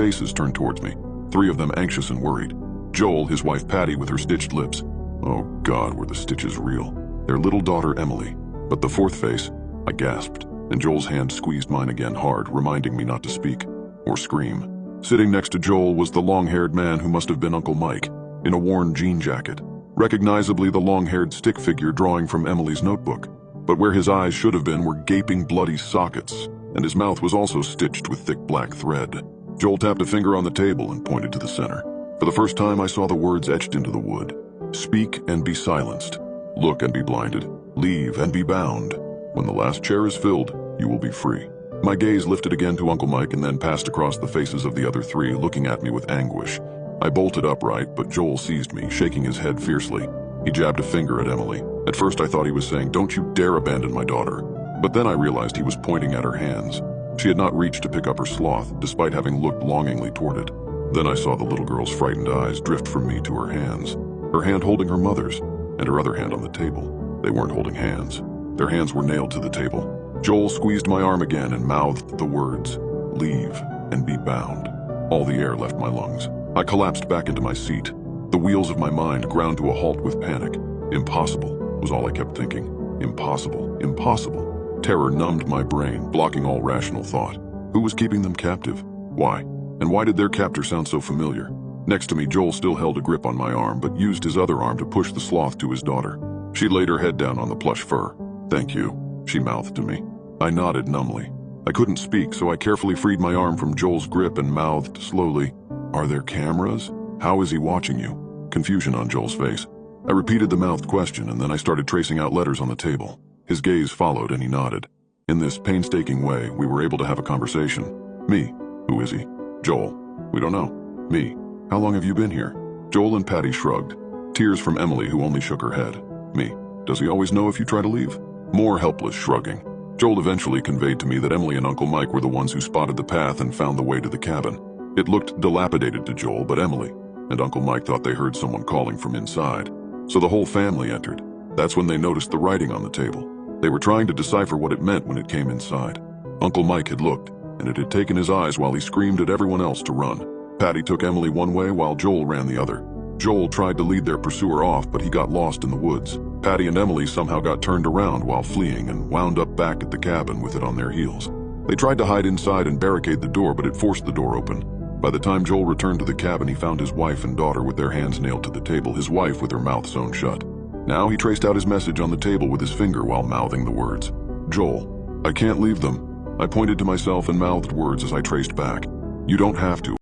faces turned towards me, three of them anxious and worried. Joel, his wife Patty with her stitched lips. Oh God, were the stitches real. Their little daughter Emily. But the fourth face, I gasped, and Joel's hand squeezed mine again hard, reminding me not to speak or scream. Sitting next to Joel was the long-haired man who must have been Uncle Mike, in a worn jean jacket, recognizably the long-haired stick figure drawing from Emily's notebook. But where his eyes should have been were gaping bloody sockets, and his mouth was also stitched with thick black thread. Joel tapped a finger on the table and pointed to the center. For the first time I saw the words etched into the wood. Speak and be silenced. Look and be blinded. Leave and be bound. When the last chair is filled, you will be free. My gaze lifted again to Uncle Mike and then passed across the faces of the other three, looking at me with anguish. I bolted upright, but Joel seized me, shaking his head fiercely. He jabbed a finger at Emily. At first I thought he was saying, "Don't you dare abandon my daughter." But then I realized he was pointing at her hands. She had not reached to pick up her sloth, despite having looked longingly toward it. Then I saw the little girl's frightened eyes drift from me to her hands, her hand holding her mother's, and her other hand on the table. They weren't holding hands. Their hands were nailed to the table. Joel squeezed my arm again and mouthed the words, "Leave and be bound." All the air left my lungs. I collapsed back into my seat. The wheels of my mind ground to a halt with panic. Impossible, was all I kept thinking. Impossible, impossible. Terror numbed my brain, blocking all rational thought. Who was keeping them captive? Why? And why did their captor sound so familiar? Next to me, Joel still held a grip on my arm, but used his other arm to push the sloth to his daughter. She laid her head down on the plush fur. "Thank you," she mouthed to me. I nodded numbly. I couldn't speak, so I carefully freed my arm from Joel's grip and mouthed slowly, "Are there cameras? How is he watching you?" Confusion on Joel's face. I repeated the mouthed question, and then I started tracing out letters on the table. His gaze followed, and he nodded. In this painstaking way, we were able to have a conversation. Me. Who is he? Joel. We don't know. Me. How long have you been here? Joel and Patty shrugged. Tears from Emily, who only shook her head. Me. Does he always know if you try to leave? More helpless shrugging. Joel eventually conveyed to me that Emily and Uncle Mike were the ones who spotted the path and found the way to the cabin. It looked dilapidated to Joel, but Emily and Uncle Mike thought they heard someone calling from inside. So the whole family entered. That's when they noticed the writing on the table. They were trying to decipher what it meant when it came inside. Uncle Mike had looked, and it had taken his eyes while he screamed at everyone else to run. Patty took Emily one way while Joel ran the other. Joel tried to lead their pursuer off, but he got lost in the woods. Patty and Emily somehow got turned around while fleeing and wound up back at the cabin with it on their heels. They tried to hide inside and barricade the door, but it forced the door open. By the time Joel returned to the cabin, he found his wife and daughter with their hands nailed to the table, his wife with her mouth sewn shut. Now he traced out his message on the table with his finger while mouthing the words, "Joel, I can't leave them." I pointed to myself and mouthed words as I traced back. "You don't have to."